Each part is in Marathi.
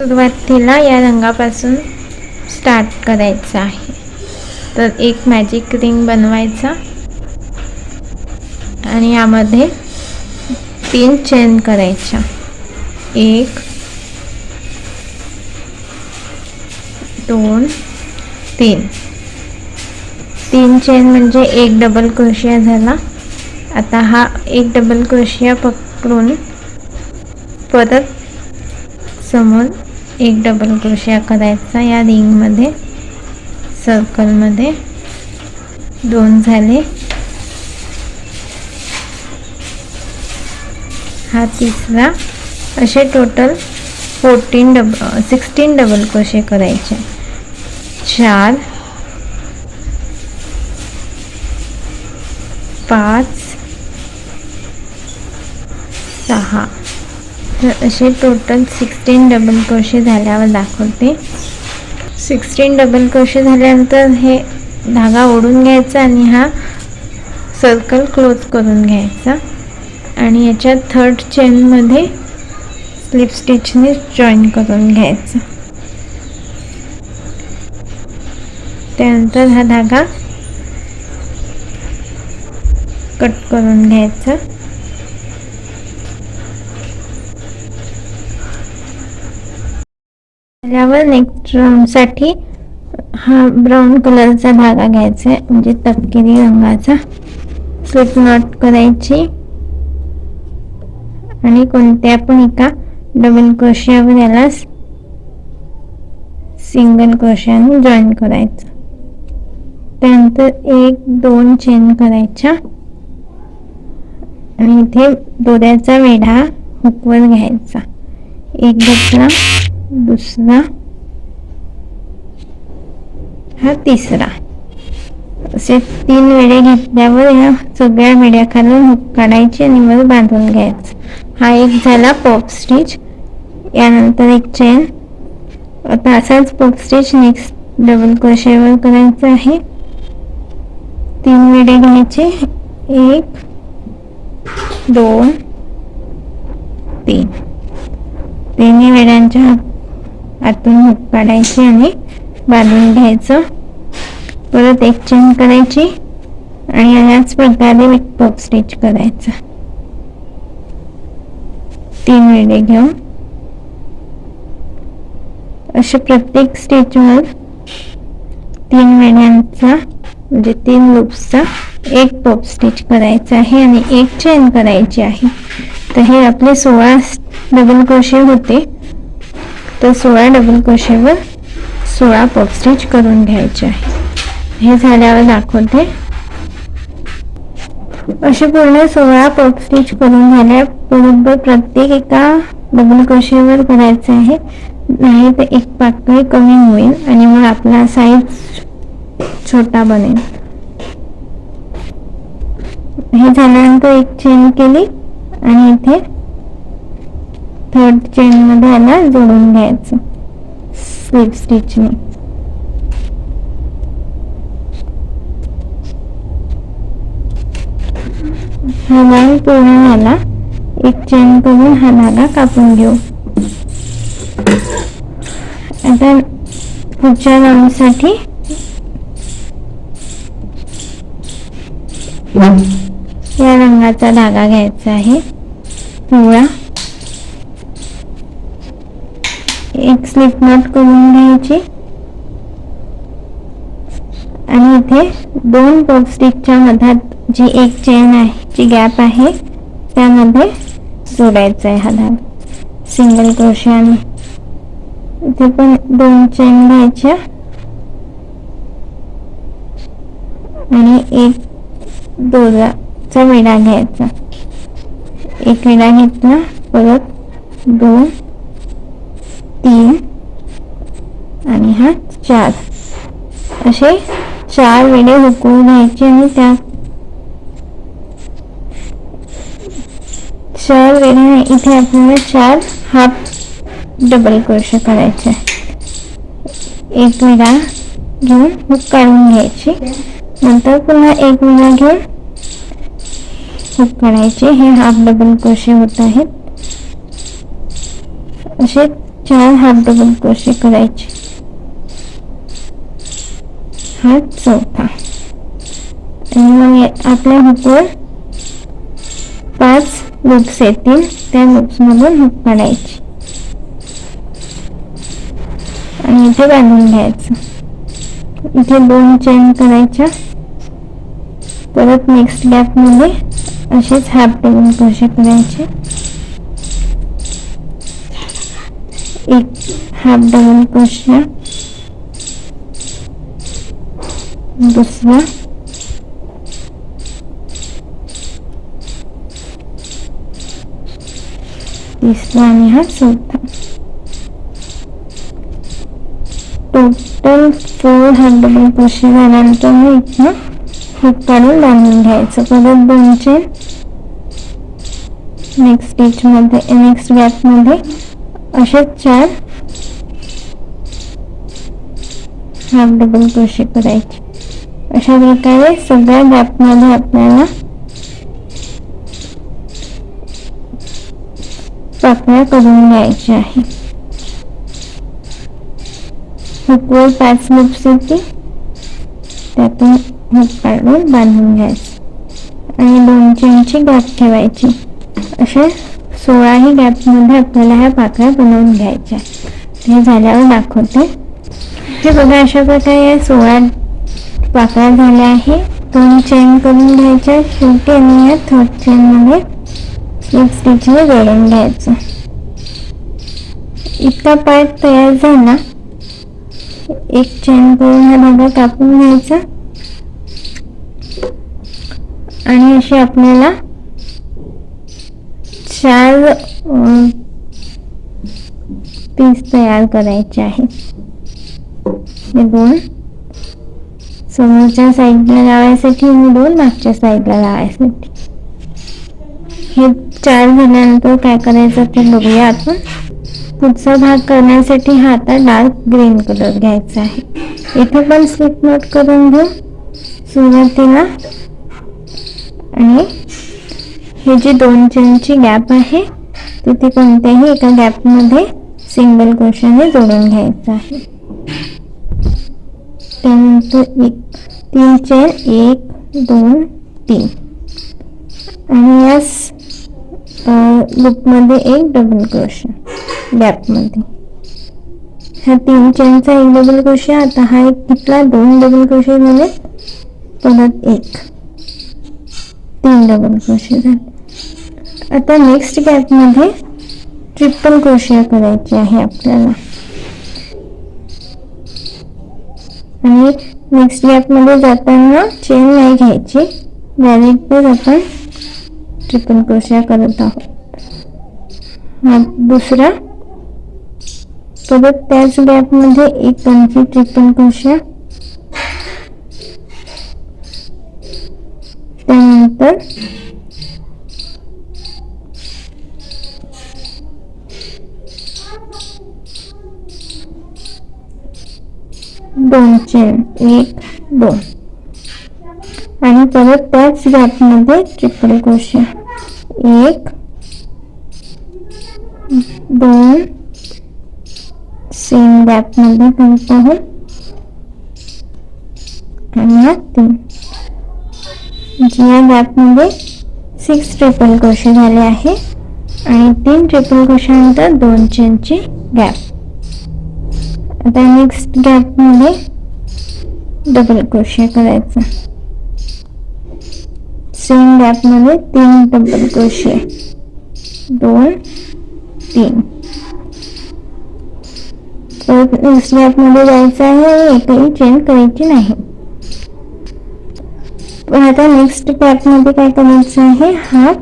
सुरुवातीला या रंगापासून स्टार्ट करायचं आहे. तर एक मॅजिक रिंग बनवायचा आणि यामध्ये 3 चेन करायच्या. 1 2 3 3 चेन म्हणजे एक डबल क्रोशिया झाला. आता हा एक डबल क्रोशिया पकडून परत समोर एक डबल क्रोशिया करायचा या रिंगमध्ये, सर्कलमध्ये. 2 झाले. हा तिसरा. असे टोटल 16 डबल क्रोशे करायचे. 4 5 6. तर असे टोटल 16 डबल क्रोशे झाल्यावर दाखवते. 16 डबल क्रोशे झाल्यानंतर हे धागा ओढून घ्यायचा आणि हा सर्कल क्लोज करून घ्यायचा आणि याच्या थर्ड चेनमध्ये स्लिप स्टिचने जॉईन करून घ्यायचा. त्यानंतर हा धागा कट करून घ्यायचा. झाल्यावर नेक्स्ट राऊंडसाठी हा ब्राऊन कलरचा धागा घ्यायचा आहे, म्हणजे तपकिरी रंगाचा. स्लिप नॉट करायची आणि कोणत्या पण एका डबल क्रोशियावर याला सिंगल क्रोशियाने जॉईन करायचं. त्यानंतर 1-2 चेन करायच्या आणि इथे दोऱ्याचा वेढा हुकवर घ्यायचा. एक दुसरा, दुसरा, हा तिसरा. असे 3 वेढे घेतल्यावर या सगळ्या वेड्याखालून हुक काढायची आणि वर बांधून घ्यायचं. हा एक झाला पॉप स्टिच. यानंतर एक चेन. आता असाच पॉप स्टिच नेक्स्ट डबल क्रोशियावर करायचा आहे. 3 वेढे घ्यायचे. 1 2 3. 3 वेड्यांच्या आतून हुक काढायची आणि बांधून घ्यायचं. परत एक चेन करायची आणि याच प्रकारे एक पॉप स्टिच करायचं. 3 वेढे घेऊन अशा प्रत्येक स्टिचवर 3 वेड्यांचा म्हणजे 3 लूप्सचा एक पॉप स्टिच करायचा आहे आणि एक चेन करायची आहे. तर हे आपले 16 डबल क्रोशे होते. तर 16 डबल क्रोशेवर 16 पॉप स्टिच करून घ्यायचे आहे. हे झाल्यावर दाखवते. असे पूर्ण 16 पॉप स्टिच करून झाल्याबरोबर प्रत्येक एका डबल क्रोशेवर करायचे आहे, नाही तर एक पाकळी कमी होईल आणि मग आपला साईज छोटा बनेल. हे झाल्यानंतर एक चेन केली आणि इथे थर्ड चेन मध्ये याला जोडून घ्यायचं स्लिप स्टिचने. हा लाईन पूर्ण झाला. एक चेन करून हा धागा कापून घेऊ. आता पुढच्या राऊंडसाठी या रंगाचा धागा घ्यायचा आहे, पिवळा. एक स्लिप नॉट करून घ्यायची आणि इथे 2 पॉप स्टिचच्या मधात जी एक चेन आहे, जी गॅप आहे, त्यामध्ये जोडायचा आहे हा धागा सिंगल क्रोशियाने. इथे पण 2 चेन घ्यायच्या आणि एक दोऱ्याचा विडा घ्यायचा. एक विडा घेतला, परत 2 3 आणि हा 4. असे 4 विडे हुकवून घ्यायचे आणि त्या 4 वेळा इथे आपल्याला 4 हाफ डबल क्रोशे करायचे. एक विडा घेऊन हुक काढून घ्यायची, नंतर पुन्हा एक विडा घेऊन हुक काढायचे. हे हाफ डबल क्रोशे होत आहेत. असे 4 हाफ डबल क्रोशे करायचे. हा चौथा. आणि मग आपल्या हुकवर 5 लूप्स येतील, त्या लूप्स मधून हुक काढायची आणि इथे बांधून घ्यायचं. इथे 2 चेन करायच्या. परत नेक्स्ट गॅप मध्ये असेच हाफ डबल क्रोशे करायचे. एक हाफ डबल क्रोशे, दुसरा, तिसरा आणि हा चौथा. टोटल 4 हाफ डबल क्रोशे झाल्यानंतर मग इथनं हुक काढून बांधून घ्यायचं. परत 2 चेन नेक्स्ट स्टिच मध्ये, नेक्स्ट गॅप मध्ये असे 4 हाफ डबल क्रोशे करायचे. अशा प्रकारे सगळ्या गॅप मध्ये आपल्याला पाकळ्या करून घ्यायच्या आहे. हुकवर 5 लूप्स येतील, त्यातून हुक काढून बांधून घ्यायचं आणि 2 चेनची गॅप ठेवायची. असे 16 गॅप मध्ये आपल्याला ह्या पाकळ्या बनवून घ्यायच्या. हे झाल्यावर दाखवते. हे बघा, अशा प्रकारे 16 पाकळ्या झाल्या आहे. 2 चेन करून घ्यायच्या शेवटी आणि या 3rd चेन मध्ये स्लिप स्टिचने जोडून घ्यायचं. इतका पार्ट तयार झाला. एक चेन करून हा धागा कापून घ्यायचा आणि असे आपल्याला 4 पीस तयार करायचे आहेत. हे 2 समोरच्या साईडला लावायसाठी आणि 2 मागच्या साईडला लावायसाठी. हे 4 झाल्यानंतर काय करायचं ते बघूया आपण. पुढचा भाग करण्यासाठी हा आता डार्क ग्रीन कलर घ्यायचा आहे. इथे पण स्लिप नॉट करून घेऊ सुरुवातीला. आणि हे जे 2 चेनची गॅप आहे तिथे कोणत्याही एका गॅप मध्ये सिंगल क्रोशाने जोडून घ्यायचं आहे. त्यानंतर 3 चेन 1 2 3 आणि या लूप मध्ये एक डबल क्रोशा गॅप मध्ये. ह्या 3 चेनचा एक डबल क्रोशा. आता हा एक घेतला, 2 डबल क्रोशे झाले, परत 3 डबल क्रोशे झाले. आता नेक्स्ट गॅप मध्ये ट्रिपल क्रोशे करायचे आहे आपल्याला. आणि नेक्स्ट गॅप मध्ये जाताना चेन नाही घ्यायची, डायरेक्ट आपण ट्रिपल क्रोशे करत आहोत. हा दुसरा. परत त्याच गॅप मध्ये एक आणखी ट्रिपल क्रोशे. त्यानंतर दोन चेन 1 2 आणि परत त्याच गॅप मध्ये ट्रिपल क्रोशे 1 2 सेम गॅप मध्ये करत आहोत आणि 3. या गॅप मध्ये 6 ट्रिपल क्रोशे झाले आहे आणि 3 ट्रिपल क्रोशानंतर 2 चेनची गॅप. आता नेक्स्ट गॅप मध्ये डबल क्रोशे करायचं. सेम गॅप मध्ये 3 डबल क्रोशे 2 3. परत नेक्स्ट गॅप मध्ये जायचं आहे आणि एकही चेन करायची नाही. पण आता नेक्स्ट गॅप मध्ये काय करायचं आहे, हा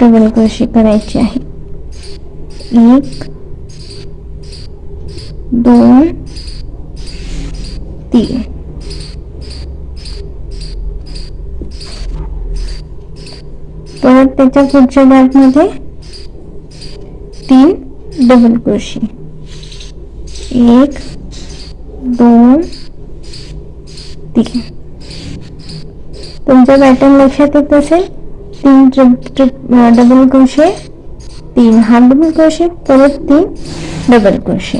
डबल क्रोशे करायचे आहे. 1 2 3. परत त्याच्या पुढच्या गॅप मध्ये 3 डबल क्रोशे 1 2 3. तुमचा पॅटर्न लक्षात येत असेल. 3 double crochet 3 half double crochet, परत 3 डबल क्रोशे.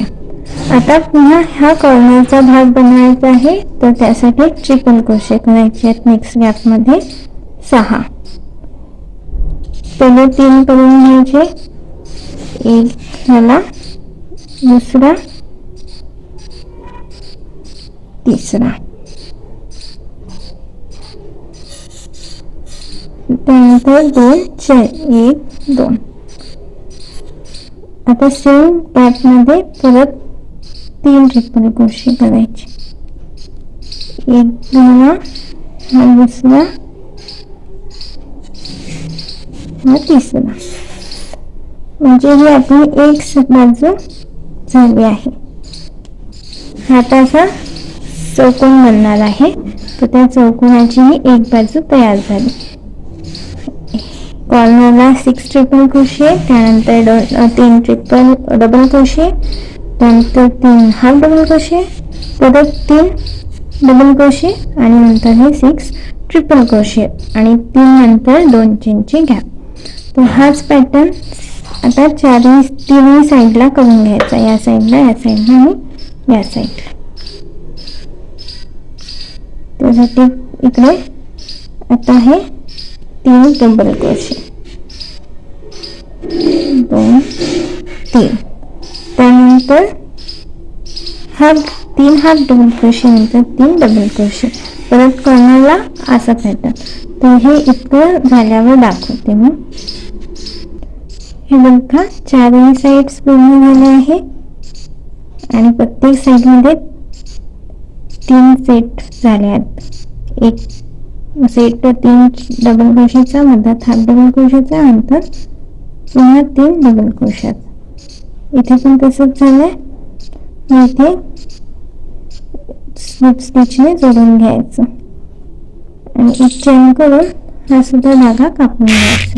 आता पुन्हा हा कॉर्नरचा भाग बनवायचा आहे, तर त्यासाठी ट्रिपल क्रोशे करायचे आहेत. नेक्स्ट गॅप मध्ये 6. पहिले 3 करून घ्यायचे. एक झाला, दुसरा, तिसरा, त्यानंतर 2 1 2. आता सेम गॅप मध्ये परत 3 ट्रिपल क्रोशे करायचे. एक झाला, हा दुसरा, हा तिसरा. म्हणजे ही आपली एक बाजू झाली आहे. हाताचा चौकोन बनणार आहे, तर त्या चौकोनाची ही एक बाजू तयार झाली. कॉर्नरला 6 ट्रिपल क्रोशे, त्यानंतर 3 डबल क्रोशे, त्यानंतर 3 हाफ डबल क्रोशे, परत 3 डबल क्रोशे आणि नंतर हे 6 ट्रिपल क्रोशे आणि 3 नंतर 2 चेनची गॅप. तर हाच पॅटर्न आता तिन्ही साईडला करून घ्यायचा. या साईडला, या साईडला आणि या साईडला. त्यासाठी इकडे आता हे 3 डबल क्रोशे, 2 3, त्यानंतर 3 हाफ डबल क्रोशे, नंतर 3 डबल क्रोशे. परत कॉर्नरला असा पॅटर्न. तर हे इतकं झाल्यावर दाखवते मग. हे बघा, 4ही साईड्स पूर्ण झाले आहे आणि प्रत्येक साईड मध्ये 3 सेट झाले आहेत. एक सेट 3 डबल क्रोशेचा, मधात हाफ डबल क्रोशेचा, नंतर पुन्हा 3 डबल क्रोशाचा. इथे पण तसंच झालंय. इथे स्लिप स्टिचने जोडून घ्यायचं आणि एक चेन करून हा सुद्धा धागा कापून घ्यायचा.